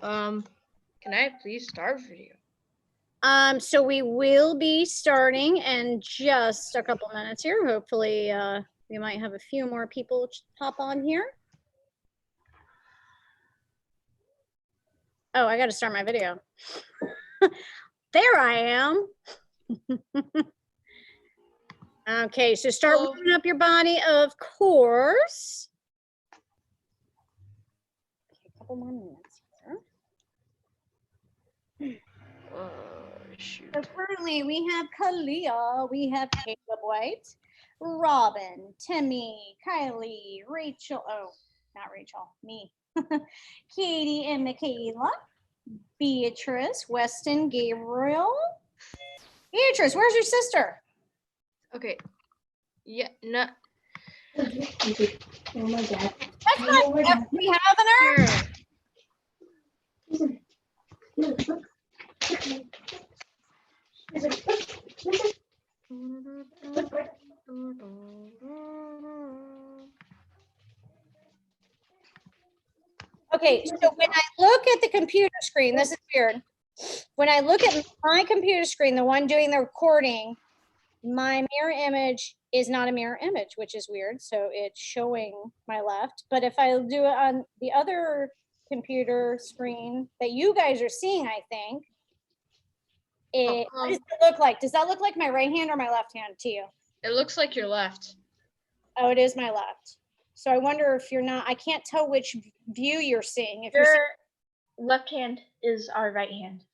Can I please start video? So we will be starting in just a couple minutes here. Hopefully, we might have a few more people hop on here. Oh, I got to start my video. There I am. Okay, so start warming up your body, of course. Okay, a couple more minutes here. Shoot. So currently we have Kalia, we have Caleb White, Robin, Timmy, Kylie, Rachel, oh, not Rachel, me, Katie and Michaela, Beatrice, Weston, Gabriel. Beatrice, where's your sister? Okay. Yeah, no. Oh my God. That's not what we have in Okay, so when I look at the computer screen, this is weird. When I look at my computer screen, the one doing the recording, my mirror image is not a mirror image, which is weird. So it's showing my left. But if I do it on the other computer screen that you guys are seeing, I think, what does it look like? Does that look like my right hand or my left hand to you? It looks like your left. Oh, it is my left. So I wonder if you're not, I can't tell which view you're seeing. If Your you're left hand is our right hand.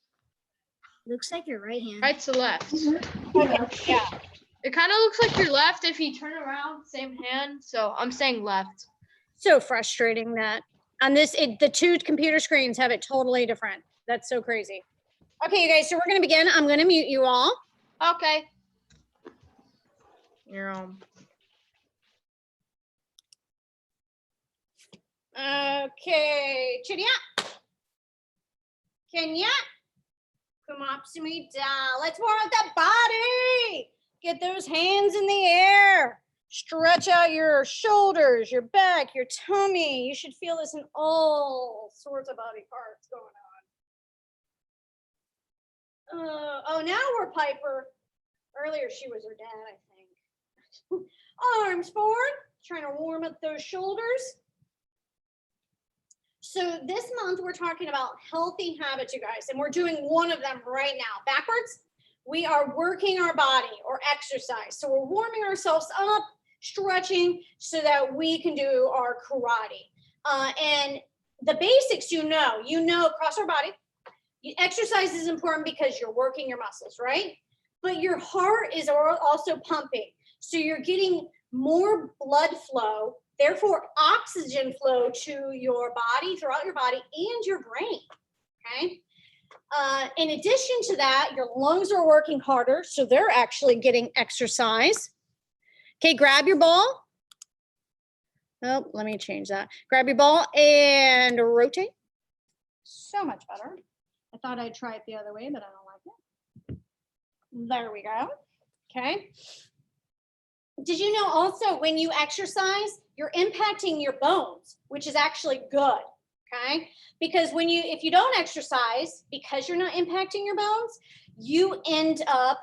looks like your right hand. Right to left. Okay, yeah. It kind of looks like your left if you turn around, same hand. So I'm saying left. So frustrating that on this, the two computer screens have it totally different. That's so crazy. Okay, you guys, so we're going to begin. I'm going to mute you all. Okay. You're Okay, Chidia. Kenya. Come up to me down. Let's warm up that body. Get those hands in the air. Stretch out your shoulders, your back, your tummy. You should feel this in all sorts of body parts going on. Oh, now we're Piper. Earlier she was her dad, I think. Arms forward, trying to warm up those shoulders. So this month we're talking about healthy habits, you guys, and we're doing one of them right now. Backwards, we are working our body or exercise. So we're warming ourselves up, stretching so that we can do our karate. And the basics, you know across our body. Exercise is important because you're working your muscles, right? But your heart is also pumping. So you're getting more blood flow, therefore oxygen flow to your body, throughout your body and your brain, okay? In addition to that, your lungs are working harder, so they're actually getting exercise. Okay, grab your ball. Oh, let me change that. Grab your ball and rotate. So much better. I thought I'd try it the other way, but I don't like it. There we go. Okay. Did you know also when you exercise, you're impacting your bones, which is actually good, okay? Because if you don't exercise, because you're not impacting your bones, you end up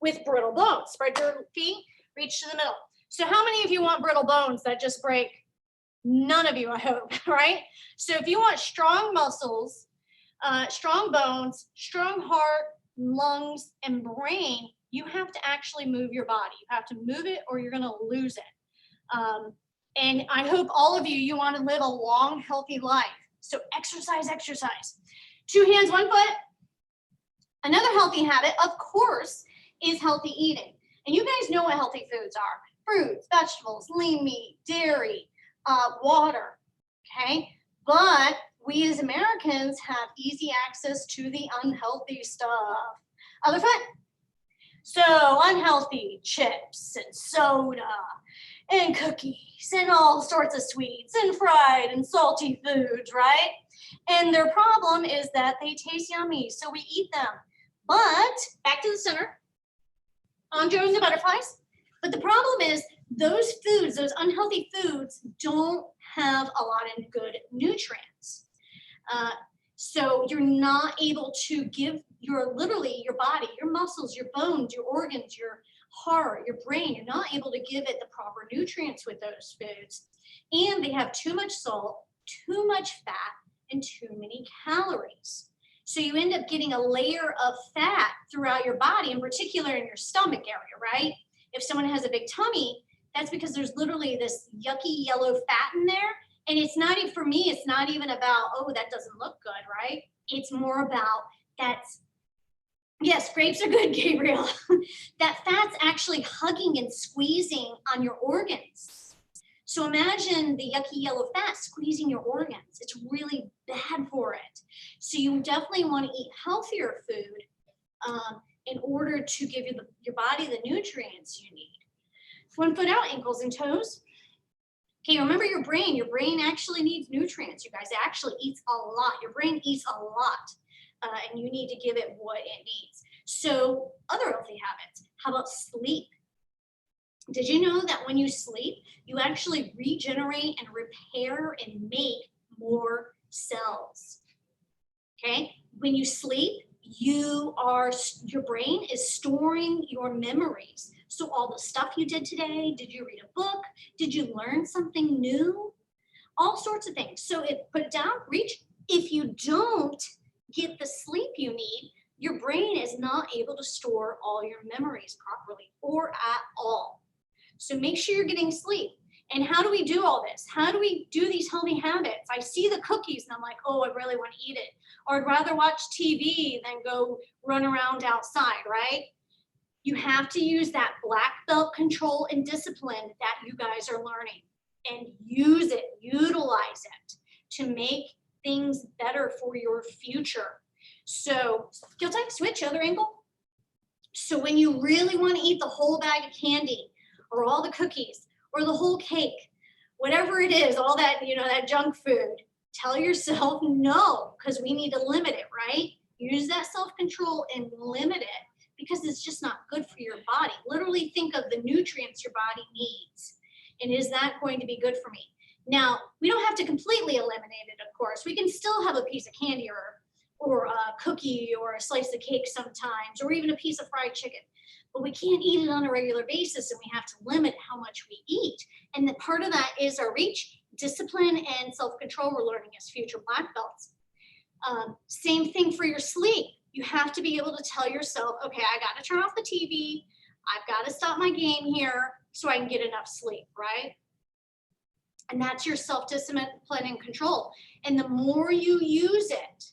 with brittle bones. Spread your feet, reach to the middle. So how many of you want brittle bones that just break? None of you, I hope, right? So if you want strong muscles, strong bones, strong heart, lungs, and brain, you have to actually move your body. You have to move it or you're going to lose it. And I hope all of you want to live a long, healthy life. So exercise, exercise. 2 hands, 1 foot. Another healthy habit, of course, is healthy eating. And you guys know what healthy foods are. Fruits, vegetables, lean meat, dairy, water, okay? But we as Americans have easy access to the unhealthy stuff. Other foot. So unhealthy chips and soda and cookies and all sorts of sweets and fried and salty foods, right? And their problem is that they taste yummy, so we eat them. But back to the center, Andros and butterflies. But the problem is those foods, those unhealthy foods, don't have a lot of good nutrients. So you're not able to give your body, your muscles, your bones, your organs, your heart, your brain, you're not able to give it the proper nutrients with those foods. And they have too much salt, too much fat, and too many calories. So you end up getting a layer of fat throughout your body, in particular in your stomach area, right? If someone has a big tummy, that's because there's literally this yucky yellow fat in there. And it's not even, for me, it's not even about, oh, that doesn't look good, right? It's more about yes, grapes are good, Gabriel. That fat's actually hugging and squeezing on your organs. So imagine the yucky yellow fat squeezing your organs. It's really bad for it. So you definitely want to eat healthier food in order to give your body the nutrients you need. 1 foot out, ankles and toes. Okay, remember your brain. Your brain actually needs nutrients, you guys. It actually eats a lot. Your brain eats a lot, and you need to give it what it needs. So other healthy habits. How about sleep? Did you know that when you sleep, you actually regenerate and repair and make more cells? Okay, when you sleep, your brain is storing your memories. So all the stuff you did today, did you read a book? Did you learn something new? All sorts of things. So put it down, reach. If you don't get the sleep you need, your brain is not able to store all your memories properly or at all. So make sure you're getting sleep. And how do we do all this? How do we do these healthy habits? I see the cookies and I'm like, oh, I really want to eat it. Or I'd rather watch TV than go run around outside, right? You have to use that black belt control and discipline that you guys are learning and use it, utilize it to make things better for your future. So skill type, switch, other ankle. So when you really want to eat the whole bag of candy or all the cookies or the whole cake, whatever it is, all that, that junk food, tell yourself no, because we need to limit it, right? Use that self-control and limit it because it's just not good for your body. Literally think of the nutrients your body needs. And is that going to be good for me? Now, we don't have to completely eliminate it, of course. We can still have a piece of candy or a cookie or a slice of cake sometimes, or even a piece of fried chicken. But we can't eat it on a regular basis, and we have to limit how much we eat. And the part of that is our reach, discipline, and self-control we're learning as future black belts. Same thing for your sleep. You have to be able to tell yourself, okay, I got to turn off the TV. I've got to stop my game here so I can get enough sleep, right? And that's your self-discipline and control. And the more you use it,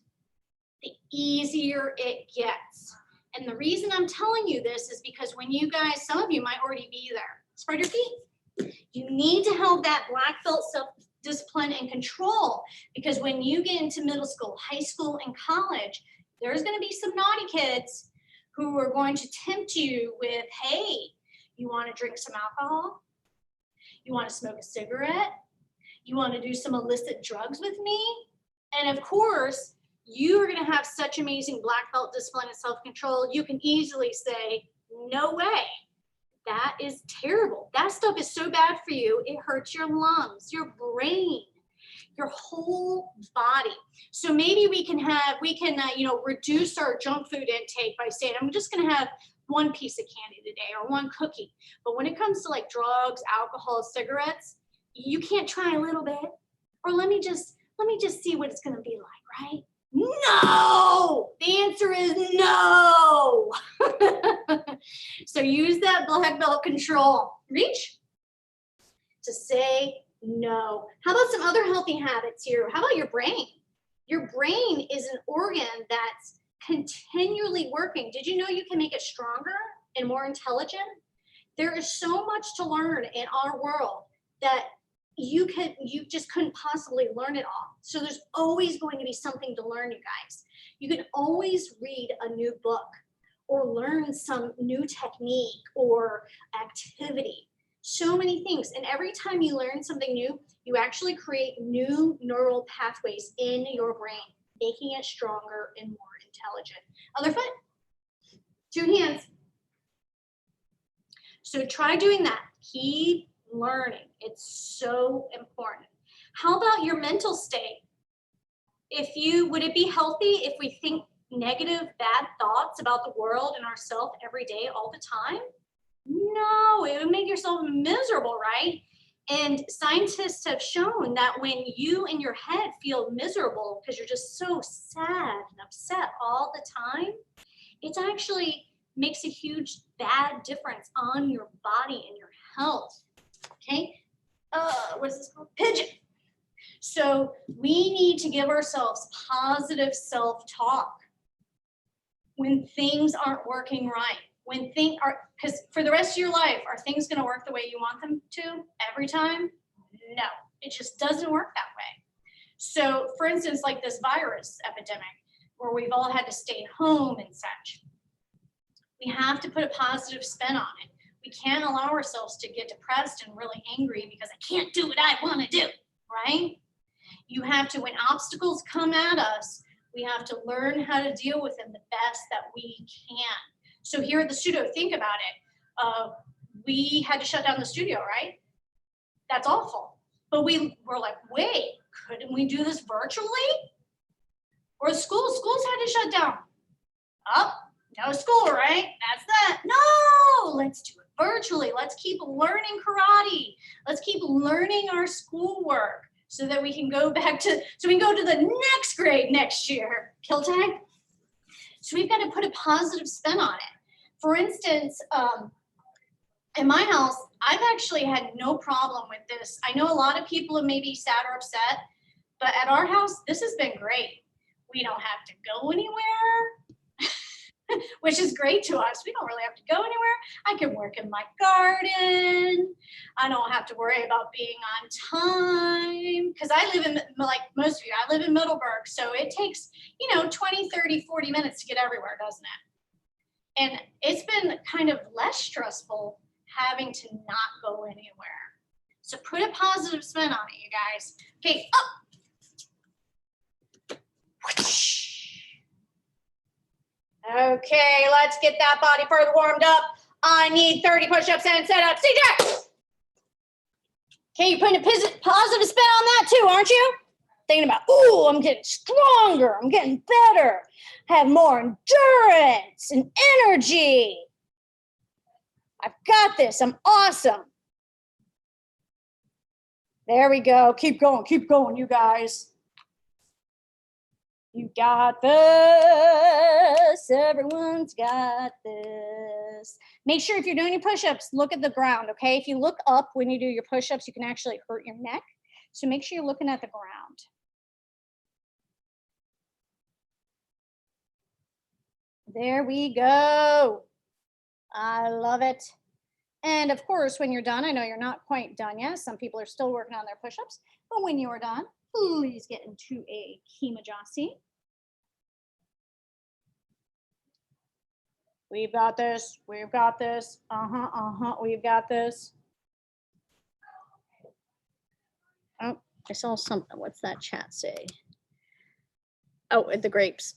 the easier it gets. And the reason I'm telling you this is because when you guys, some of you might already be there. Spread your feet. You need to have that black belt self-discipline and control, because when you get into middle school, high school, and college, there's going to be some naughty kids who are going to tempt you with, hey, you want to drink some alcohol? You want to smoke a cigarette? You want to do some illicit drugs with me? And of course, you are going to have such amazing black belt discipline and self-control, you can easily say, no way. That is terrible. That stuff is so bad for you. It hurts your lungs, your brain, your whole body. So maybe we can reduce our junk food intake by saying, I'm just going to have one piece of candy today or one cookie. But when it comes to like drugs, alcohol, cigarettes, you can't try a little bit. Or let me just see what it's going to be like, right? No! The answer is no! So use that black belt control. Reach to say no. How about some other healthy habits here? How about your brain? Your brain is an organ that's continually working. Did you know you can make it stronger and more intelligent? There is so much to learn in our world that you just couldn't possibly learn it all. So there's always going to be something to learn, you guys. You can always read a new book or learn some new technique or activity. So many things. And every time you learn something new, you actually create new neural pathways in your brain, making it stronger and more intelligent. Other foot, 2 hands. So try doing that. Keep learning. It's so important. How about your mental state? would it be healthy if we think negative, bad thoughts about the world and ourselves every day, all the time? No, it would make yourself miserable, right? And scientists have shown that when you in your head feel miserable because you're just so sad and upset all the time, it actually makes a huge bad difference on your body and your health. Okay, what is this called? Pigeon. So we need to give ourselves positive self-talk when things aren't working right. When things are, because for the rest of your life, are things going to work the way you want them to every time? No, it just doesn't work that way. So for instance, like this virus epidemic, where we've all had to stay home and such, we have to put a positive spin on it. We can't allow ourselves to get depressed and really angry because I can't do what I want to do, right? You have to, when obstacles come at us, we have to learn how to deal with them the best that we can. So here at the studio, think about it. We had to shut down the studio, right? That's awful. But we were like, wait, couldn't we do this virtually? Or schools had to shut down. Oh, no school, right? That's that. No, let's do it virtually. Let's keep learning karate. Let's keep learning our schoolwork so that we can go back to, so we can go to the next grade next year. Kill tag? So we've got to put a positive spin on it. For instance, in my house, I've actually had no problem with this. I know a lot of people have maybe sad or upset, but at our house, this has been great. We don't have to go anywhere, which is great to us. We don't really have to go anywhere. I can work in my garden. I don't have to worry about being on time because I live in, like most of you, I live in Middleburg. So it takes, 20, 30, 40 minutes to get everywhere, doesn't it? And it's been kind of less stressful having to not go anywhere. So put a positive spin on it, you guys. Okay, up. Okay, let's get that body further warmed up. I need 30 push-ups and sit-ups. CJ! Okay, you're putting a positive spin on that too, aren't you? Thinking about, ooh, I'm getting stronger. I'm getting better. I have more endurance and energy. I've got this. I'm awesome. There we go. Keep going, you guys. You got this. Everyone's got this. Make sure if you're doing your push-ups, look at the ground, okay? If you look up when you do your push-ups, you can actually hurt your neck. So make sure you're looking at the ground. There we go. I love it. And of course, when you're done, I know you're not quite done yet. Some people are still working on their push-ups, but when you're done, please get into a Kimajasi. We've got this. We've got this. We've got this. Oh, I saw something. What's that chat say? Oh, the grapes.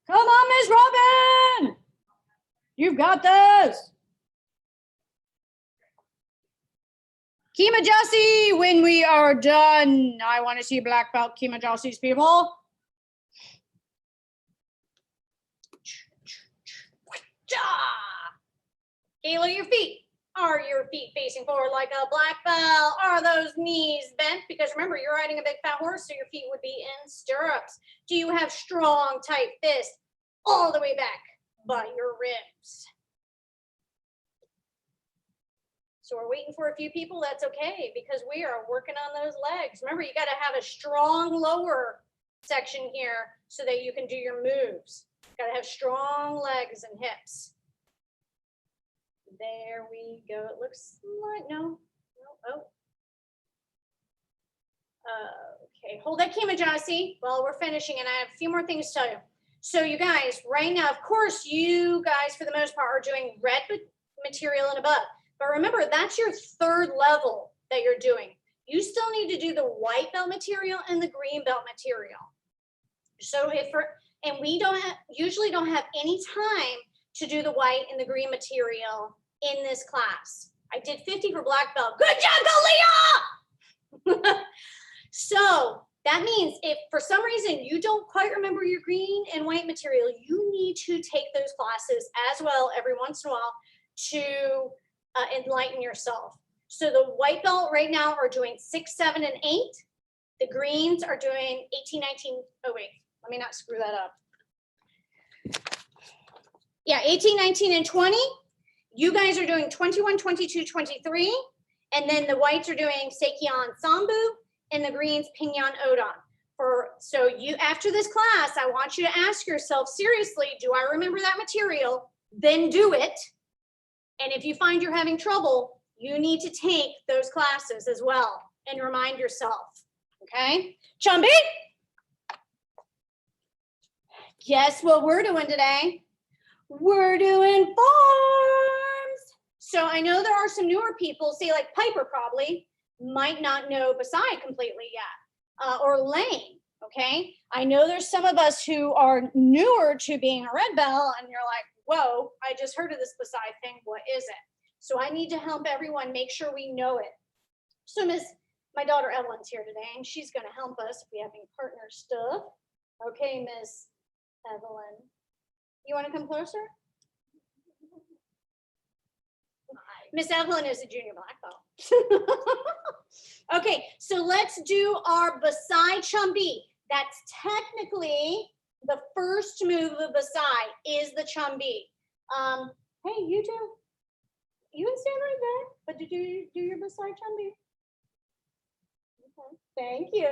Come on, Miss Robin. You've got this. Kimajasi, when we are done, I want to see black belt Kimajasi's people. Okay, look at your feet. Are your feet facing forward like a black belt? Are those knees bent? Because remember, you're riding a big fat horse, so your feet would be in stirrups. Do you have strong, tight fists all the way back by your ribs? So we're waiting for a few people. That's okay, because we are working on those legs. Remember, you got to have a strong lower section here so that you can do your moves. Got to have strong legs and hips. There we go. It looks like, no, oh. Okay, hold that Kimajasi while we're finishing, and I have a few more things to tell you. So you guys, right now, of course, you guys, for the most part, are doing red material and above. But remember, that's your third level that you're doing. You still need to do the white belt material and the green belt material. So and we usually don't have any time to do the white and the green material in this class. I did 50 for black belt. Good job, Kalia! So that means if for some reason you don't quite remember your green and white material, you need to take those classes as well every once in a while to enlighten yourself. So the white belt right now are doing 6, 7, and 8. The greens are doing 18, 19. Oh, wait, let me not screw that up. Yeah, 18, 19, and 20. You guys are doing 21, 22, 23. And then the whites are doing Seikyan Sambu and the greens Pingyan Odon. So you, after this class, I want you to ask yourself, seriously, do I remember that material? Then do it. And if you find you're having trouble, you need to take those classes as well and remind yourself. Okay? Chambi? Guess what we're doing today? We're doing forms. So I know there are some newer people, say like Piper probably, might not know Basai completely yet, or Lane, okay? I know there's some of us who are newer to being a red belt and you're like, whoa, I just heard of this Basai thing, what is it? So I need to help everyone make sure we know it. So my daughter Evelyn's here today and she's gonna help us if we have any partner stuff. Okay, Miss Evelyn. You wanna come closer? Miss Evelyn is a junior black belt. Okay, so let's do our Basai Chambi. That's technically the first move of Basai is the Chambi. Hey, you two. You can stand right there, but did you do your Basai Chambi? Okay, thank you.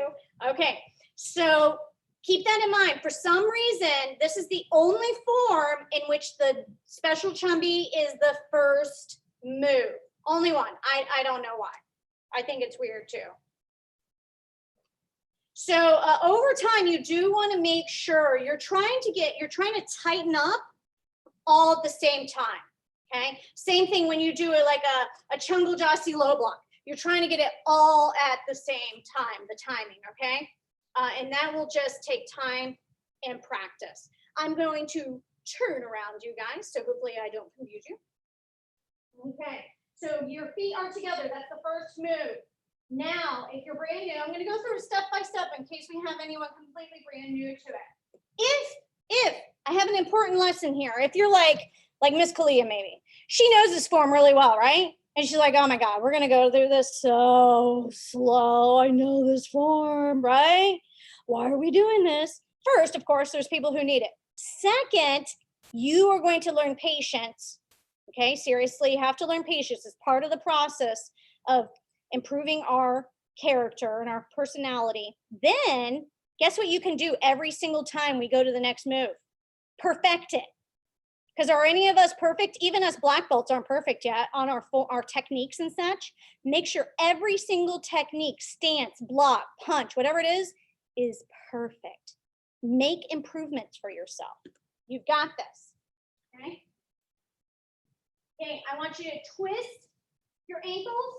Okay, so keep that in mind. For some reason, this is the only form in which the special Chambi is the first move. Only one. I don't know why. I think it's weird too. So over time, you do want to make sure you're trying to tighten up all at the same time. Okay. Same thing when you do like a Chungal Jasi low block. You're trying to get it all at the same time, the timing. Okay. And that will just take time and practice. I'm going to turn around you guys. So hopefully I don't confuse you. Okay, so your feet are together. That's the first move. Now, if you're brand new, I'm going to go through step by step in case we have anyone completely brand new to it. If I have an important lesson here, if you're like Miss Kalia maybe, she knows this form really well, right? And she's like, oh my God, we're going to go through this so slow. I know this form, right? Why are we doing this? First, of course, there's people who need it. Second, you are going to learn patience. Okay, seriously, you have to learn patience. It's part of the process of improving our character and our personality. Then, guess what you can do every single time we go to the next move? Perfect it. Because are any of us perfect? Even us black belts aren't perfect yet on our techniques and such. Make sure every single technique, stance, block, punch, whatever it is perfect. Make improvements for yourself. You've got this, okay? Okay, I want you to twist your ankles.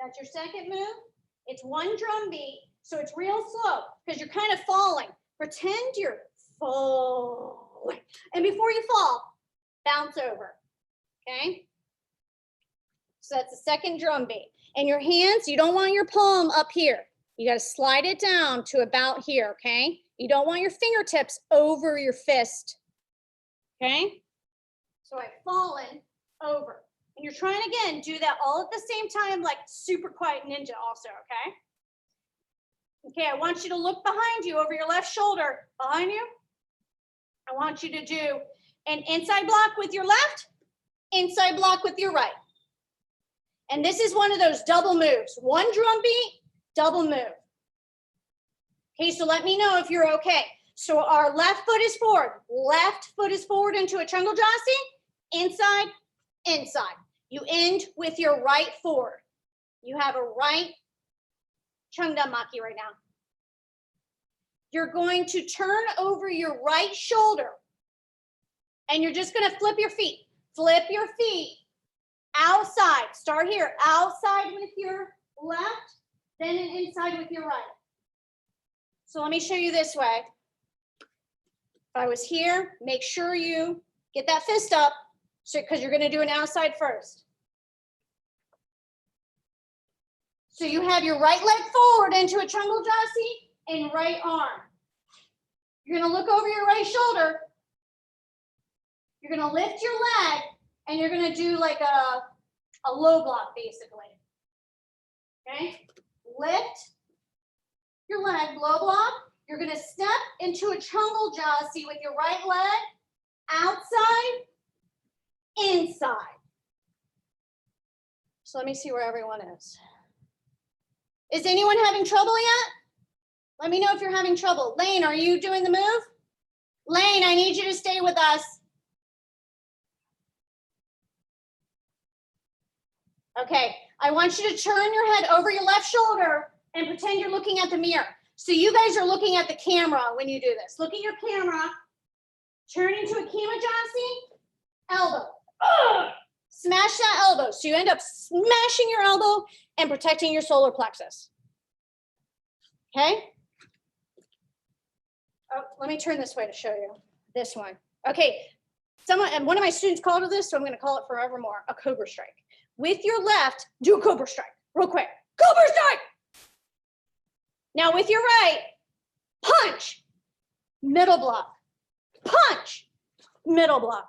That's your second move. It's one drum beat, so it's real slow because you're kind of falling. Pretend you're falling. And before you fall, bounce over, okay? So that's the second drum beat. And your hands, you don't want your palm up here. You got to slide it down to about here, okay? You don't want your fingertips over your fist, okay? So I've fallen over. And you're trying again, do that all at the same time, like super quiet ninja also, okay? Okay, I want you to look behind you over your left shoulder. Behind you. I want you to do an inside block with your left, inside block with your right. And this is one of those double moves. One drum beat, double move. Okay, so let me know if you're okay. So our left foot is forward. Left foot is forward into a Chungal Jasi. Inside, inside. You end with your right forward. You have a right Chungda Maki right now. You're going to turn over your right shoulder and you're just going to flip your feet. Flip your feet outside. Start here. Outside with your left, then an inside with your right. So let me show you this way. If I was here, make sure you get that fist up. So, because you're going to do an outside first. So you have your right leg forward into a Chungal Jasi and right arm. You're gonna look over your right shoulder. You're gonna lift your leg and you're gonna do like a low block basically. Okay, lift your leg, low block. You're gonna step into a Chungal Jasi with your right leg, outside, inside. So let me see where everyone is. Is anyone having trouble yet? Let me know if you're having trouble. Lane, are you doing the move? Lane, I need you to stay with us. Okay, I want you to turn your head over your left shoulder and pretend you're looking at the mirror. So you guys are looking at the camera when you do this. Look at your camera, turn into a Kimajasi, elbow. Ugh! Smash that elbow. So you end up smashing your elbow and protecting your solar plexus. Okay? Oh, let me turn this way to show you. This one. Okay, one of my students called it this, so I'm going to call it forevermore, a cobra strike. With your left, do a cobra strike, real quick. Cobra strike! Now with your right, punch, middle block, punch, middle block.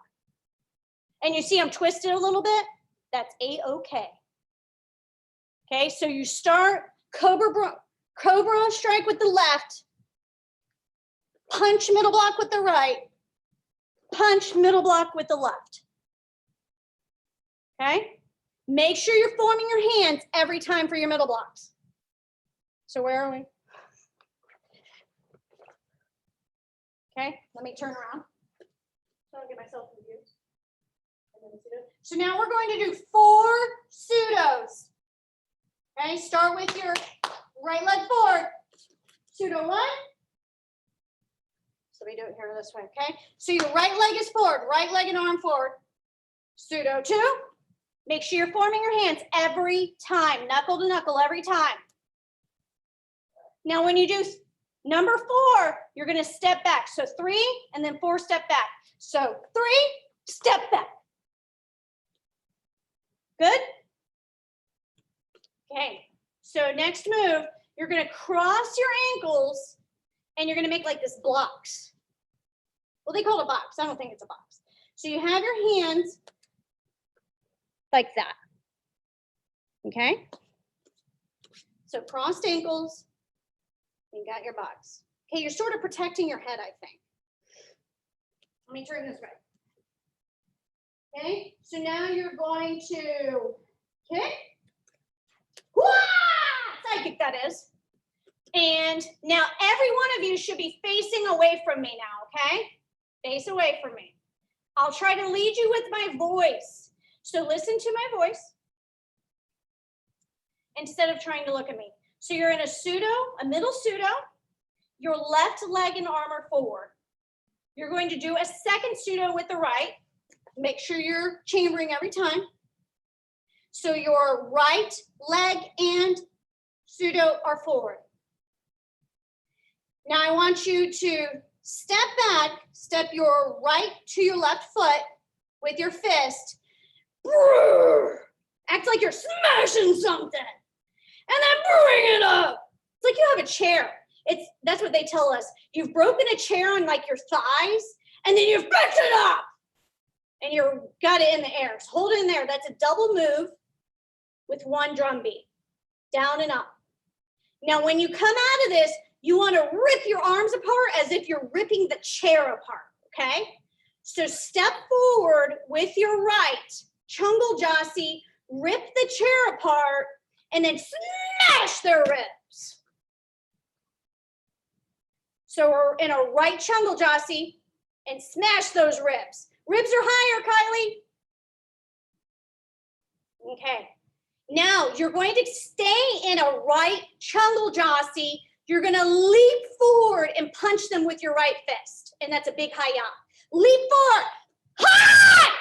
And you see I'm twisted a little bit? That's A-OK. Okay, so you start cobra strike with the left, punch middle block with the right, punch middle block with the left. Okay? Make sure you're forming your hands every time for your middle blocks. So where are we? Okay, let me turn around so I don't get myself confused. So now we're going to do 4 pseudos. Okay, start with your right leg forward. Pseudo 1. So we do it here this way, okay? So your right leg is forward, right leg and arm forward. Pseudo 2. Make sure you're forming your hands every time, knuckle to knuckle every time. Now when you do number 4, you're gonna step back. So 3 and then 4 step back. So 3, step back. Good? Okay, so next move, you're gonna cross your ankles and you're gonna make like this blocks. Well, they call it a box. I don't think it's a box. So you have your hands like that, okay? So crossed ankles, you got your box. Okay, you're sort of protecting your head, I think. Let me turn this way. Okay, so now you're going to kick. Wah! Side kick, that is. And now every one of you should be facing away from me now, okay? Face away from me. I'll try to lead you with my voice. So listen to my voice instead of trying to look at me. So you're in a pseudo, a middle pseudo. Your left leg and arm are forward. You're going to do a second pseudo with the right. Make sure you're chambering every time. So your right leg and pseudo are forward. Now I want you to step back, step your right to your left foot with your fist. Act like you're smashing something. And then bring it up. It's like you have a chair. That's what they tell us. You've broken a chair on like your thighs, and then you've picked it up. And you've got it in the air. So hold it in there. That's a double move with 1 drum beat. Down and up. Now, when you come out of this, you want to rip your arms apart as if you're ripping the chair apart, okay? So step forward with your right, Chungal Jasi, rip the chair apart, and then smash their ribs. So we're in a right Chungal Jasi and smash those ribs. Ribs are higher, Kylie. Okay. Now you're going to stay in a right Chungal Jasi. You're going to leap forward and punch them with your right fist. And that's a big hi-ya. Leap forward. Hi!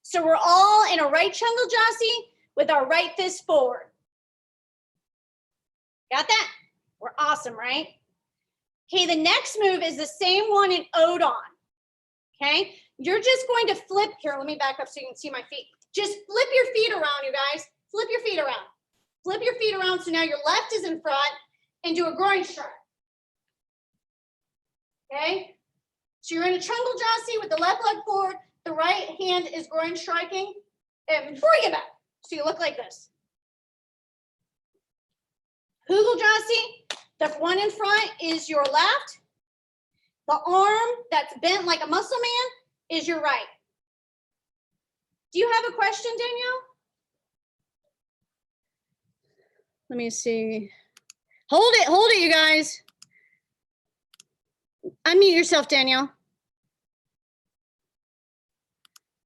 So we're all in a right Chungal Jasi with our right fist forward. Got that? We're awesome, right? Okay, the next move is the same one in Odon. Okay, you're just going to flip. Here, let me back up so you can see my feet. Just flip your feet around, you guys. Flip your feet around. Flip your feet around so now your left is in front and do a groin strike. Okay? So you're in a Chungal Jasi with the left leg forward, the right hand is groin striking, and bring it back. So you look like this. Hugel Jasi, the one in front is your left. The arm that's bent like a muscle man is your right. Do you have a question, Danielle? Let me see. Hold it, you guys. Unmute yourself, Danielle.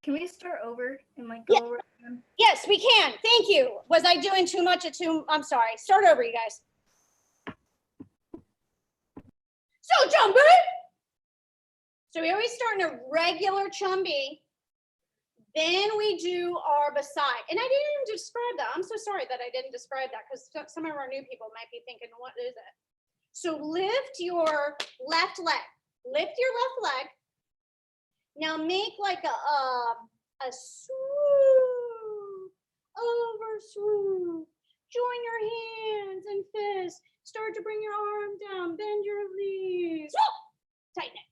Can we start over and like Yeah. go over again? Yes, we can. Thank you. Was I doing too much? I'm sorry. Start over, you guys. So, Chumbi. So we always start in a regular Chumbi. Then we do our beside. And I didn't even describe that. I'm so sorry that I didn't describe that because some of our new people might be thinking, what is it? So lift your left leg. Lift your left leg. Now make like a swoop, over swoop. Join your hands and fists. Start to bring your arm down. Bend your knees. Whoop! Tighten it.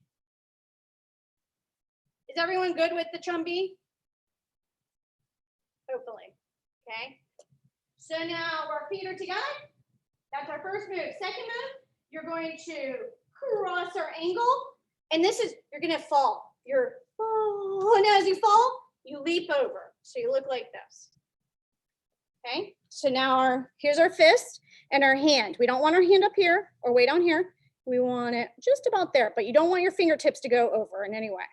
Is everyone good with the Chumbi? Hopefully. Okay. So now our feet are together. That's our first move. Second move, you're going to cross our ankle. And this is, you're going to fall. And as you fall, you leap over. So you look like this. Okay. So now here's our fist and our hand. We don't want our hand up here or way down here. We want it just about there, but you don't want your fingertips to go over in any way.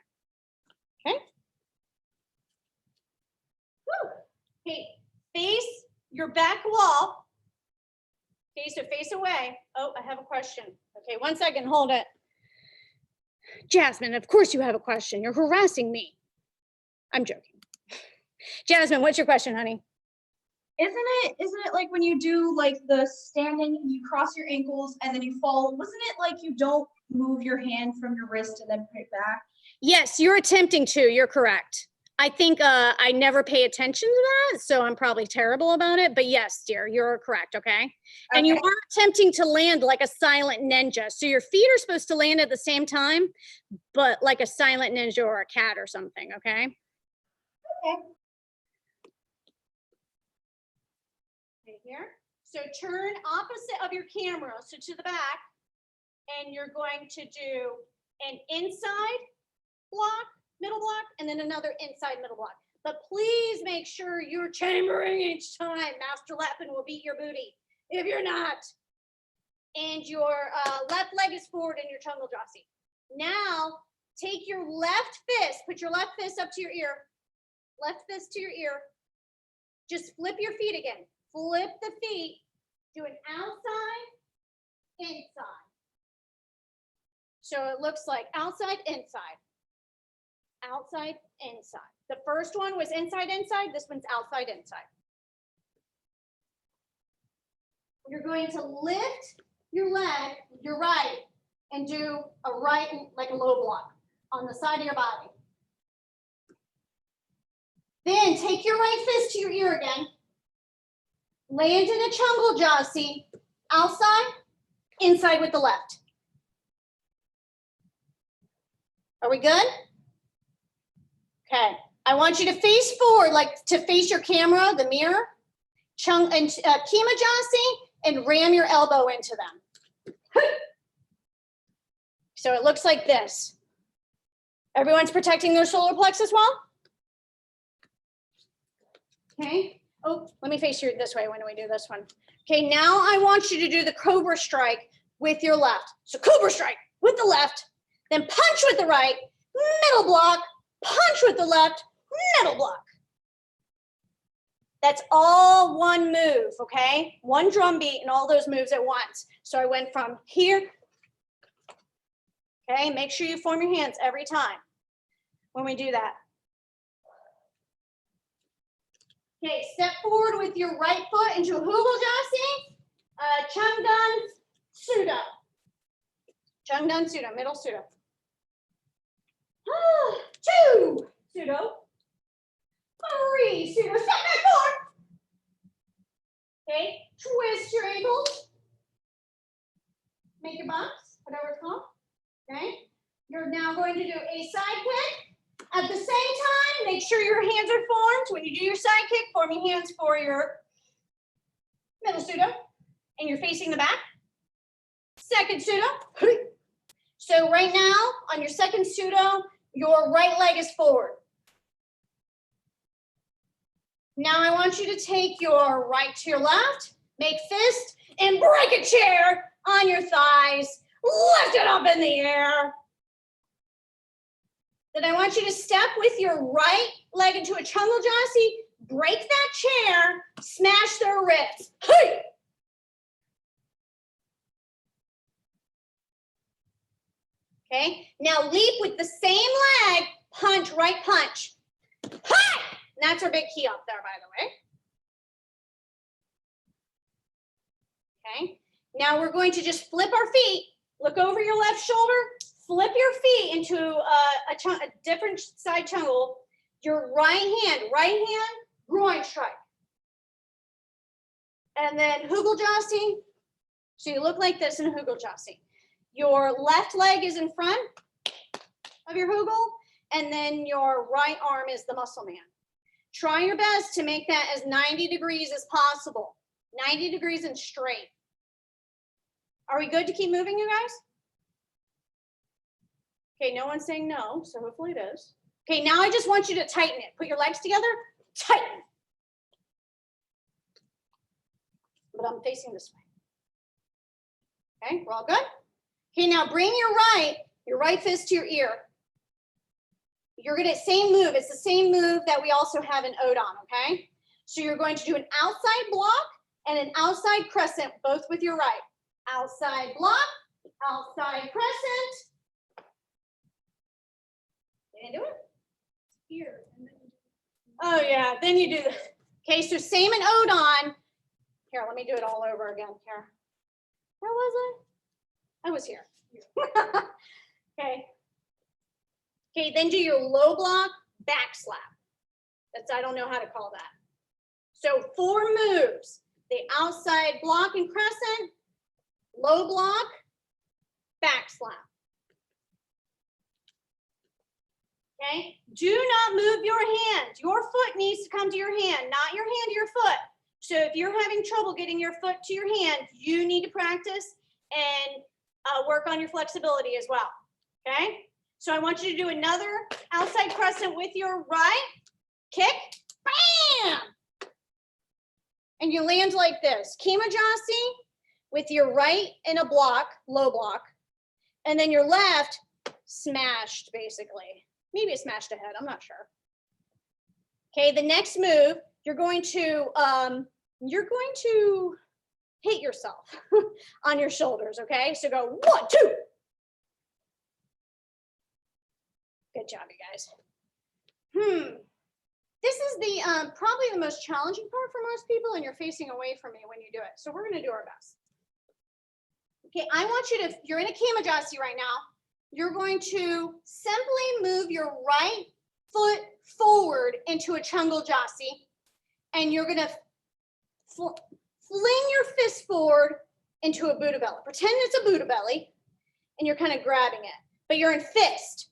Okay. Woo. Okay, face your back wall. Okay, so face away. Oh, I have a question. Okay, 1 second, hold it. Jasmine, of course you have a question. You're harassing me. I'm joking. Jasmine, what's your question, honey? Isn't it like when you do like the standing and you cross your ankles and then you fall, wasn't it like you don't move your hand from your wrist and then put it back? Yes, you're attempting to, you're correct. I think I never pay attention to that, so I'm probably terrible about it, but yes, dear, you're correct, okay? And you are attempting to land like a silent ninja. So your feet are supposed to land at the same time, but like a silent ninja or a cat or something, okay? Okay. Okay, here. So turn opposite of your camera, so to the back, and you're going to do an inside block, middle block, and then another inside middle block. But please make sure you're chambering each time. Master Lappin will beat your booty if you're not. And your left leg is forward in your Chungal Jasi. Now, take your left fist, put your left fist up to your ear. Left fist to your ear. Just flip your feet again. Flip the feet. Do an outside, inside. So it looks like outside, inside. Outside, inside. The first one was inside, inside. This one's outside, inside. You're going to lift your leg, your right, and do a right, like a low block on the side of your body. Then take your right fist to your ear again. Land in a Chungal Jasi, outside, inside with the left. Are we good? Okay, I want you to face forward, like to face your camera, the mirror, Kima Jasi, and ram your elbow into them. So it looks like this. Everyone's protecting their solar plexus well? Okay. Oh, let me face you this way when we do this one. Okay, now I want you to do the Cobra strike with your left. So Cobra strike with the left, then punch with the right, middle block, punch with the left, middle block. That's all one move, okay? One drum beat and all those moves at once. So I went from here. Okay, make sure you form your hands every time when we do that. Okay, step forward with your right foot into a Hugel Jasi, Changdan Sudo. Changdan Sudo, middle Sudo. 2 Sudo, 3 Now we're going to do a side kick. At the same time, make sure your hands are formed. When you do your side kick, form your hands for your middle pseudo, and you're facing the back. Second pseudo. So right now, on your second pseudo, your right leg is forward. Now I want you to take your right to your left, make fist, and break a chair on your thighs. Lift it up in the air. Then I want you to step with your right leg into a chungal jasi, break that chair, smash their ribs. Hey! Okay, now leap with the same leg, punch, right punch. Hi! And that's our big key up there, by the way. Okay, now we're going to just flip our feet. Look over your left shoulder, flip your feet into a different side chungal. Your right hand, groin strike. And then hugel jasi. So you look like this in hugel jasi. Your left leg is in front of your hugel, and then your right arm is the muscle man. Try your best to make that as 90 degrees as possible. 90 degrees and straight. Are we good to keep moving, you guys? Okay, no one's saying no, so hopefully it is. Okay, now I just want you to tighten it. Put your legs together, tighten. But I'm facing this way. Okay, we're all good? Okay, now bring your right fist to your ear. You're gonna, same move, it's the same move that we also have in Odon, okay? So you're going to do an outside block and an outside crescent, both with your right. Outside block, outside crescent. Did I do it? Here. Oh yeah, then you do this. Okay, so same in Odon. Here, let me do it all over again. Here. Where was I? I was here. Okay. Okay, then do your low block, back slap. That's, I don't know how to call that. So 4 moves. The outside block and crescent, low block, back slap. Okay, do not move your hand. Your foot needs to come to your hand, not your hand to your foot. So if you're having trouble getting your foot to your hand, you need to practice and work on your flexibility as well, okay? So I want you to do another outside crescent with your right, kick, bam! And you land like this, Kima Jasi with your right in a block, low block, and then your left smashed basically. Maybe it smashed ahead, I'm not sure. Okay, the next move, you're going to hit yourself on your shoulders, okay? So go 1, 2. Good job, you guys. This is the probably the most challenging part for most people, and you're facing away from me when you do it. So we're gonna do our best. Okay, I want you to, you're in a Kima Jasi right now. You're going to simply move your right foot forward into a Chungal Jasi, and you're gonna fling your fist forward into a Buddha belly. Pretend it's a Buddha belly, and you're kind of grabbing it, but you're in fist.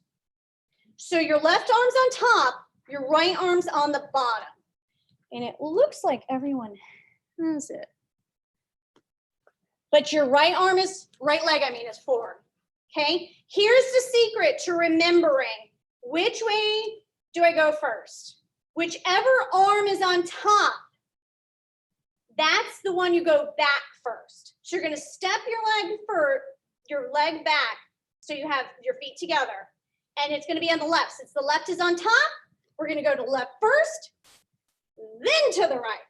So your left arm's on top, your right arm's on the bottom. And it looks like everyone has it. But your right leg is forward, okay? Here's the secret to remembering which way do I go first. Whichever arm is on top, that's the one you go back first. So you're gonna step your leg back so you have your feet together. And it's gonna be on the left. Since the left is on top, we're gonna go to left first, then to the right.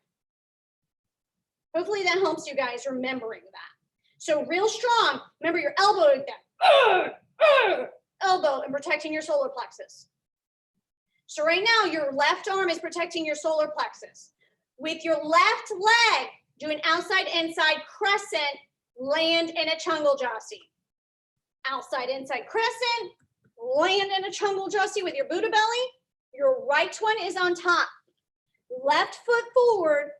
Hopefully that helps you guys remembering that. So real strong, remember your elbow like that. Elbow and protecting your solar plexus. So right now, your left arm is protecting your solar plexus. With your left leg, do an outside inside crescent, land in a Chungal Jasi. Outside inside crescent, land in a Chungal Jasi with your Buddha belly. Your right one is on top. Left foot forward,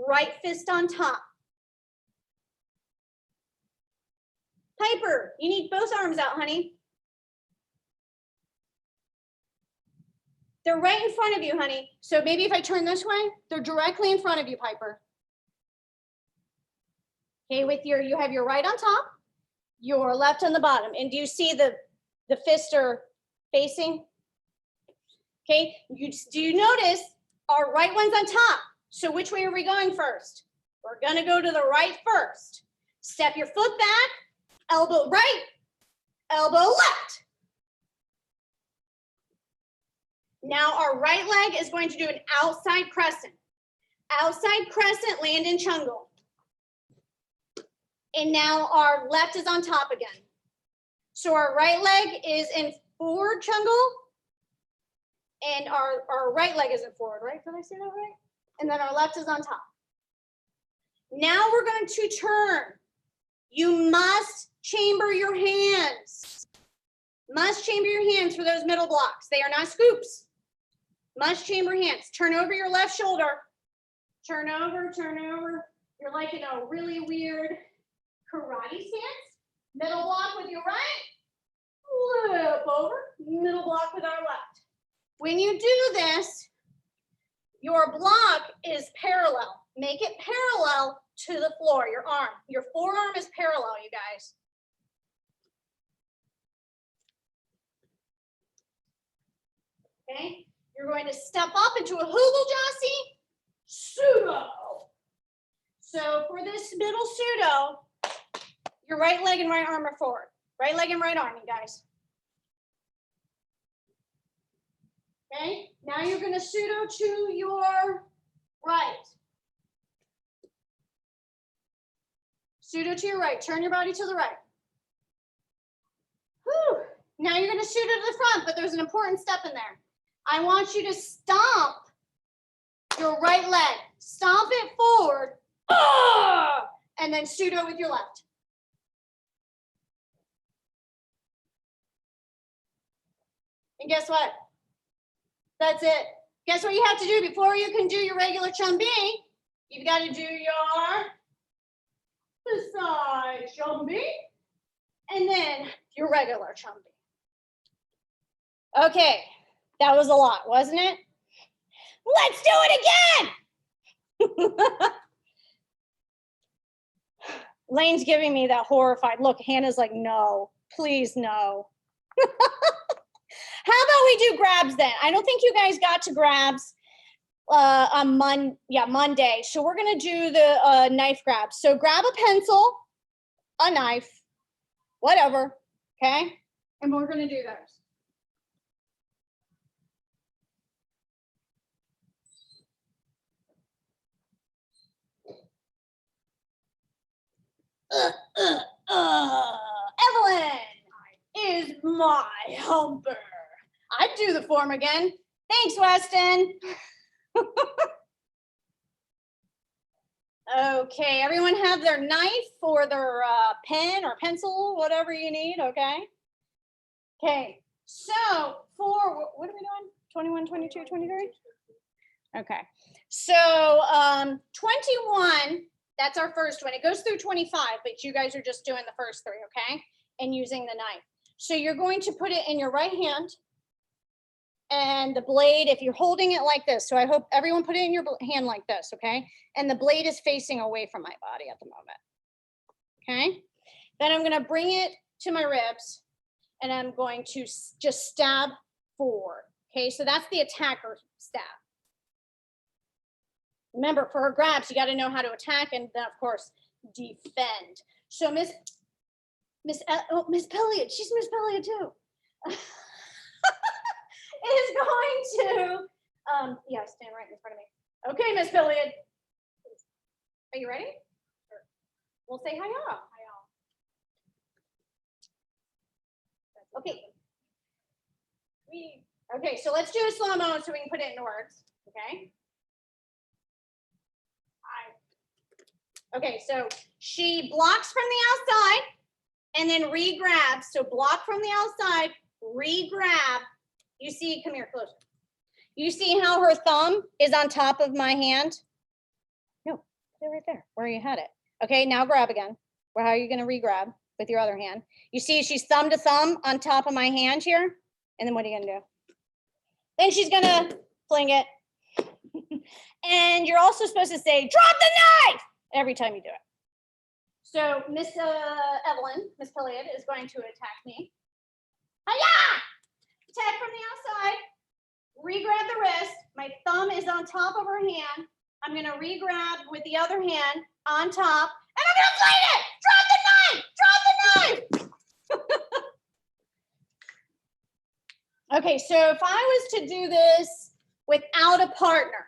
right fist on top. Piper, you need both arms out, honey. They're right in front of you, honey. So maybe if I turn this way, they're directly in front of you, Piper. Okay, you have your right on top, your left on the bottom. And do you see the fists are facing? Okay, do you notice our right one's on top? So which way are we going first? We're gonna go to the right first. Step your foot back, elbow right, elbow left. Now our right leg is going to do an outside crescent. Outside crescent, land in chungle. And now our left is on top again. So our right leg is in forward chungle, and our right leg is in forward, right? Did I say that right? And then our left is on top. Now we're going to turn. You must chamber your hands. Must chamber your hands for those middle blocks. They are not scoops. Must chamber hands. Turn over your left shoulder. Turn over, turn over. You're like in a really weird karate stance. Middle block with your right. Flip over. Middle block with our left. When you do this, your block is parallel. Make it parallel to the floor, your arm. Your forearm is parallel, you guys. Okay, you're going to step up into a hugel jasi pseudo. So for this middle pseudo, your right leg and right arm are forward. Right leg and right arm, you guys. Okay, now you're going to pseudo to your right. Pseudo to your right. Turn your body to the right. Whew. Now you're going to pseudo to the front, but there's an important step in there. I want you to stomp your right leg. Stomp it forward. And then pseudo with your left. And guess what? That's it. Guess what you have to do before you can do your regular chumbi? You've got to do your side chumbi and then your regular chumbi. Okay, that was a lot, wasn't it? Let's do it again. Lane's giving me that horrified look. Hannah's like, no, please no. How about we do grabs then? I don't think you guys got to grabs on Monday. So we're gonna do the knife grabs. So grab a pencil, a knife, whatever, okay? And we're gonna do those. Evelyn is my humper. I'd do the form again. Thanks, Weston. Okay, everyone have their knife or their pen or pencil, whatever you need, okay? Okay, so for, what are we doing? 21, 22, 23? Okay, so 21, that's our first one. It goes through 25, but you guys are just doing the first three, okay? And using the knife. So you're going to put it in your right hand and the blade, if you're holding it like this, so I hope everyone put it in your hand like this, okay? And the blade is facing away from my body at the moment, okay? Then I'm gonna bring it to my ribs and I'm going to just stab forward, okay? So that's the attacker stab. Remember, for our grabs, you gotta know how to attack and then, of course, defend. So Miss Pelliot, she's Miss Pelliot too. Is going to, yeah, stand right in front of me. Okay, Miss Pelliot. Are you ready? Sure. We'll say hi, y'all. Hi, y'all. Okay. Okay, so let's do a slow mo so we can put it into words, okay? Okay, so she blocks from the outside and then re-grabs. So block from the outside, re-grab. You see, come here, closer. You see how her thumb is on top of my hand? No, they're right there, where you had it. Okay, now grab again. Well, how are you gonna re-grab with your other hand? You see she's thumb to thumb on top of my hand here? And then what are you gonna do? Then she's gonna fling it. And you're also supposed to say, drop the knife, every time you do it. So Miss Evelyn, Miss Pilliard, is going to attack me. Hi-ya! Attack from the outside. Re-grab the wrist. My thumb is on top of her hand. I'm gonna re-grab with the other hand on top, and I'm gonna fling it! Drop the knife! Drop the knife! Okay, so if I was to do this without a partner,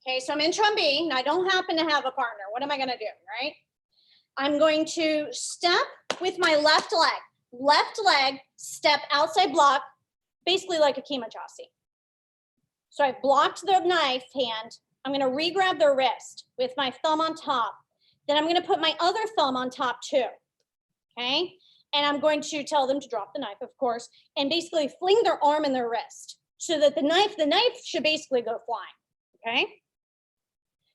okay, so I'm in trombone, and I don't happen to have a partner. What am I gonna do, right? I'm going to step with my left leg, step outside block, basically like a kimachasi. So I've blocked the knife hand. I'm gonna re-grab the wrist with my thumb on top. Then I'm gonna put my other thumb on top too, okay? And I'm going to tell them to drop the knife, of course, and basically fling their arm and their wrist so that the knife should basically go flying, okay?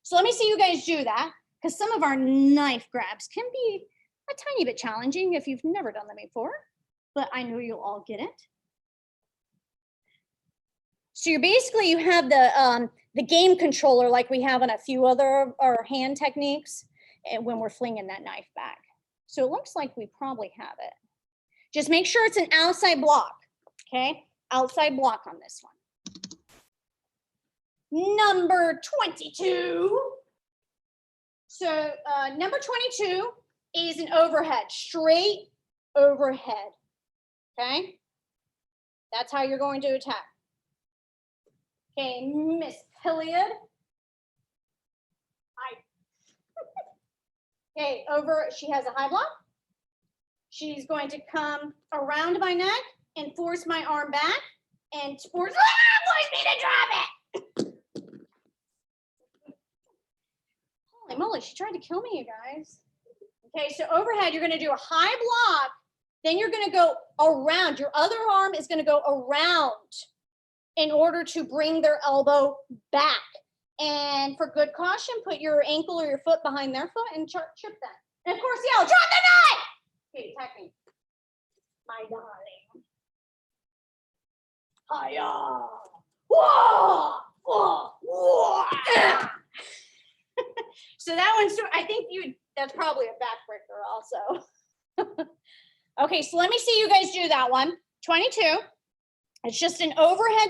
So let me see you guys do that, because some of our knife grabs can be a tiny bit challenging if you've never done them before, but I know you'll all get it. So you're basically, you have the game controller like we have on a few other of our hand techniques when we're flinging that knife back. So it looks like we probably have it. Just make sure it's an outside block, okay? Outside block on this one. Number 22. So number 22 is an overhead, straight overhead, okay? That's how you're going to attack. Okay, Miss Pilliard. Okay, she has a high block. She's going to come around my neck and force my arm back and force me to drop it. Holy moly, she tried to kill me, you guys. Okay, so overhead, you're gonna do a high block, then you're gonna go around. Your other arm is gonna go around in order to bring their elbow back. And for good caution, put your ankle or your foot behind their foot and chip them. And of course, yell, drop the knife! Okay, attack me. My darling. Hiya! Whoa! Whoa! Whoa! So that one's, I think that's probably a backbreaker also. Okay, so let me see you guys do that one. 22. It's just an overhead,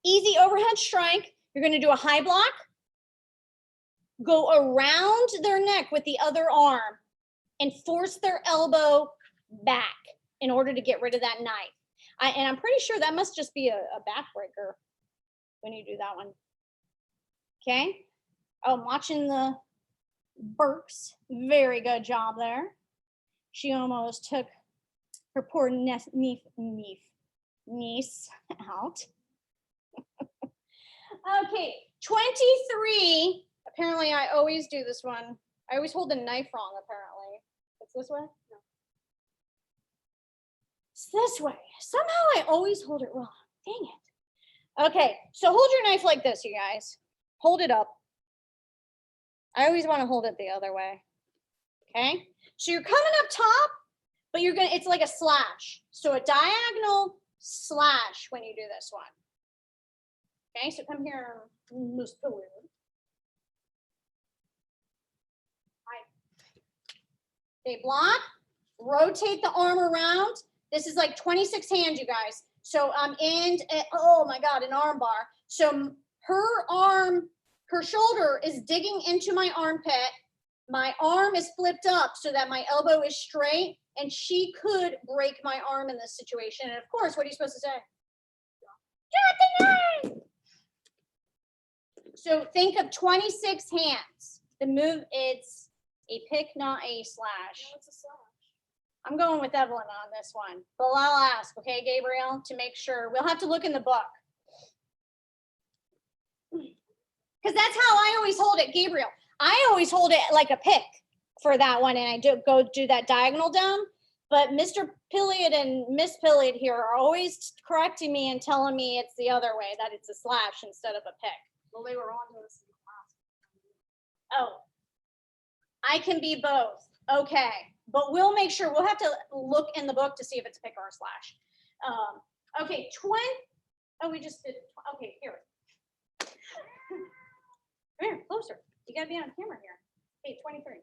easy overhead strike. You're gonna do a high block, go around their neck with the other arm and force their elbow back in order to get rid of that knife. And I'm pretty sure that must just be a backbreaker when you do that one. Okay. Oh, I'm watching the Burks. Very good job there. She almost took her poor niece out. Okay, 23. Apparently, I always do this one. I always hold the knife wrong, apparently. It's this way? No. It's this way. Somehow I always hold it wrong. Dang it. Okay, so hold your knife like this, you guys. Hold it up. I always want to hold it the other way. Okay, so you're coming up top, but it's like a slash. So a diagonal slash when you do this one. Okay, so come here, Miss Pilliard. Okay, block, rotate the arm around. This is like 26 hands, you guys. So I'm oh my God, an arm bar. So her shoulder is digging into my armpit. My arm is flipped up so that my elbow is straight, and she could break my arm in this situation. And of course, what are you supposed to say? Drop the knife! So think of 26 hands. The move, it's a pick, not a slash. No, it's a slash. I'm going with Evelyn on this one, but I'll ask, okay, Gabriel, to make sure. We'll have to look in the book. Because that's how I always hold it, Gabriel. I always hold it like a pick for that one, and I go do that diagonal down. But Mr. Pilliard and Miss Pilliard here are always correcting me and telling me it's the other way, that it's a slash instead of a pick. Well, they were on to us in class. Oh, I can be both. Okay, but we'll make sure. We'll have to look in the book to see if it's a pick or a slash. Okay, Oh, we just did, okay, here. Come here, closer. You gotta be on camera here. Okay, 23.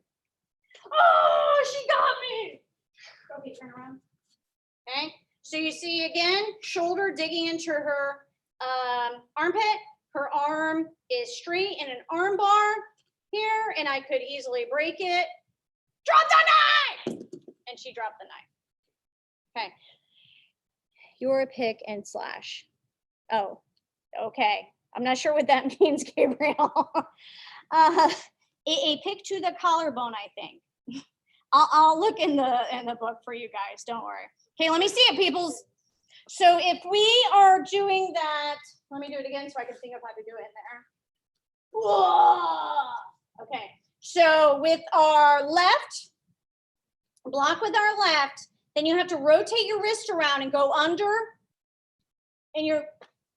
Oh, she got me. Okay, turn around. Okay, so you see again, shoulder digging into her armpit. Her arm is straight in an arm bar here, and I could easily break it. Drop the knife! And she dropped the knife. Okay. You're a pick and slash. Oh, okay. I'm not sure what that means, Gabriel. A pick to the collarbone, I think. I'll look in the book for you guys. Don't worry. Okay, let me see it, peoples. So if we are doing that, let me do it again so I can think of how to do it in there. Whoa! Okay, so with our left, block with our left, then you have to rotate your wrist around and go under, and you're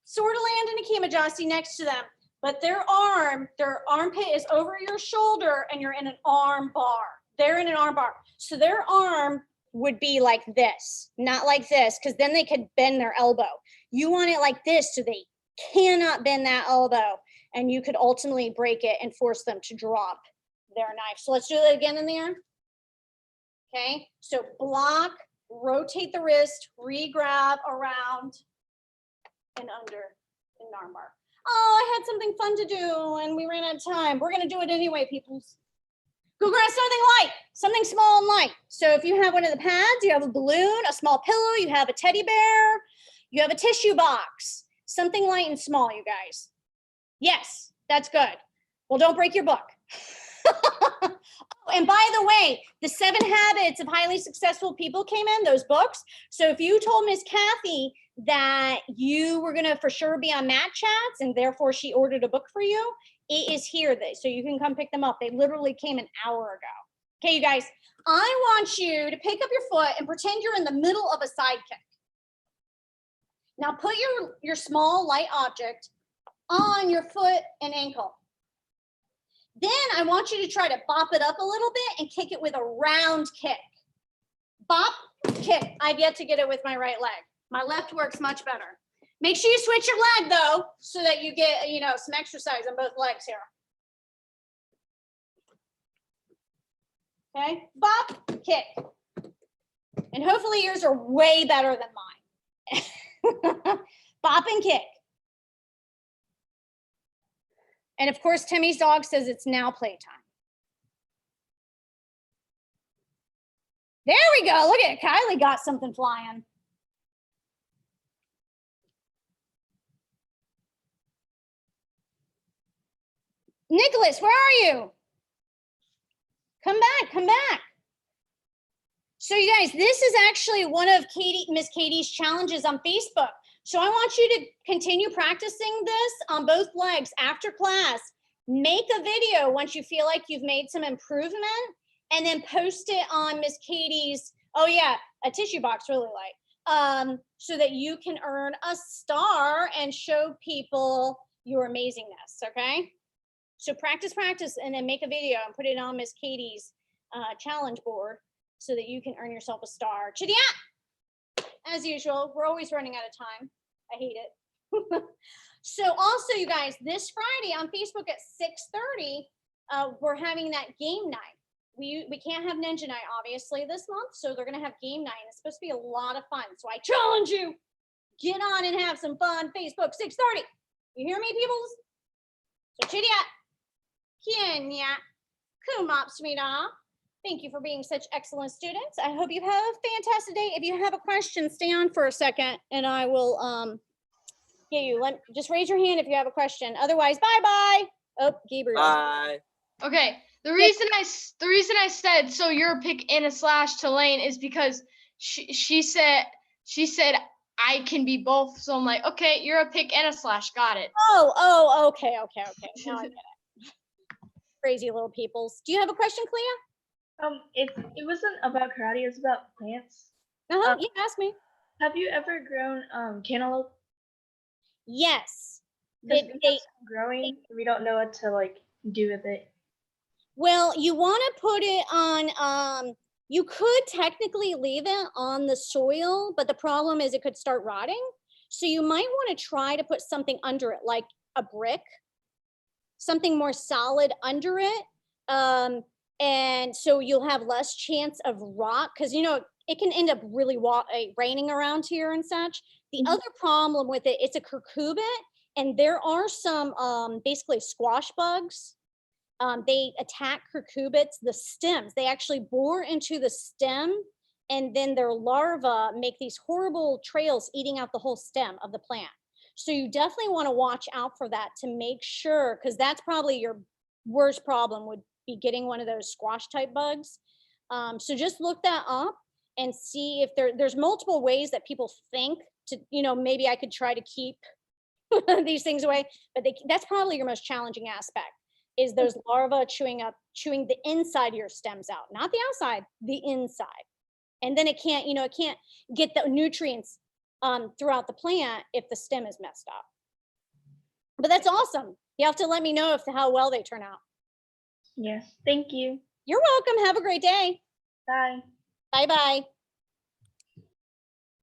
sort of land in a Kimajasi next to them. But their armpit is over your shoulder, and you're in an arm bar. They're in an arm bar. So their arm would be like this, not like this, because then they could bend their elbow. You want it like this so they cannot bend that elbow, and you could ultimately break it and force them to drop their knife. So let's do it again in the air. Okay, so block, rotate the wrist, re-grab around and under in arm bar. Oh, I had something fun to do and we ran out of time. We're gonna do it anyway, peoples. Go grab something light, something small and light. So if you have one of the pads, you have a balloon, a small pillow, you have a teddy bear, you have a tissue box, something light and small, you guys. Yes, that's good. Well, don't break your book. Oh, and by the way, the 7 Habits of Highly Successful People came in, those books. So if you told Miss Kathy that you were gonna for sure be on Mat Chats and therefore she ordered a book for you, it is here, so you can come pick them up. They literally came an hour ago. Okay, you guys, I want you to pick up your foot and pretend you're in the middle of a side kick. Now put your small light object on your foot and ankle. Then I want you to try to bop it up a little bit and kick it with a round kick. Bop, kick. I've yet to get it with my right leg. My left works much better. Make sure you switch your leg though, so that you get, some exercise on both legs here. Okay, bop, kick. And hopefully yours are way better than mine. Bop and kick. And of course, Timmy's dog says it's now playtime. There we go. Look at it. Kylie got something flying. Nicholas, where are you? Come back, come back. So you guys, this is actually one of Miss Katie's challenges on Facebook. So I want you to continue practicing this on both legs after class. Make a video once you feel like you've made some improvement, and then post it on Miss Katie's, oh yeah, a tissue box, really light, so that you can earn a star and show people your amazingness, okay? So practice, and then make a video and put it on Miss Katie's challenge board so that you can earn yourself a star. Chidia! As usual, we're always running out of time. I hate it. So also, you guys, this Friday on Facebook at 6:30, we're having that game night. We can't have Ninja Night, obviously, this month, so they're going to have game night. And it's supposed to be a lot of fun. So I challenge you, get on and have some fun. Facebook, 6:30. You hear me, peoples? So Chidia, Kenya, Kumapsmida. Thank you for being such excellent students. I hope you have a fantastic day. If you have a question, stay on for a second and I will get you. Just raise your hand if you have a question. Otherwise, bye-bye. Oh, Gabriel. Bye. Okay. The reason I said so you're a pick and a slash to Lane is because she said I can be both. So I'm like, okay, you're a pick and a slash. Got it. Oh, okay. Now I get it. Crazy little peoples. Do you have a question, Clea? It wasn't about karate, it was about plants. You ask me. Have you ever grown cantaloupe? Yes. They growing, we don't know what to do with it. Well, you want to put it on, you could technically leave it on the soil, but the problem is it could start rotting. So you might want to try to put something under it, like a brick, something more solid under it. And so you'll have less chance of rot, because you know it can end up really raining around here and such. The Mhm. other problem with it, it's a cucurbit, and there are some basically squash bugs. They attack cucurbits, the stems. They actually bore into the stem, and then their larvae make these horrible trails eating out the whole stem of the plant. So you definitely want to watch out for that to make sure, because that's probably your worst problem, would be getting one of those squash type bugs. So just look that up and see if there's multiple ways that people think to, you know, maybe I could try to keep these things away, but that's probably your most challenging aspect, is those larvae chewing the inside of your stems out, not the outside, the inside. And then it can't, you know, it can't get the nutrients throughout the plant if the stem is messed up. But that's awesome. You have to let me know how well they turn out. Yes. Thank you. You're welcome. Have a great day. Bye. Bye-bye.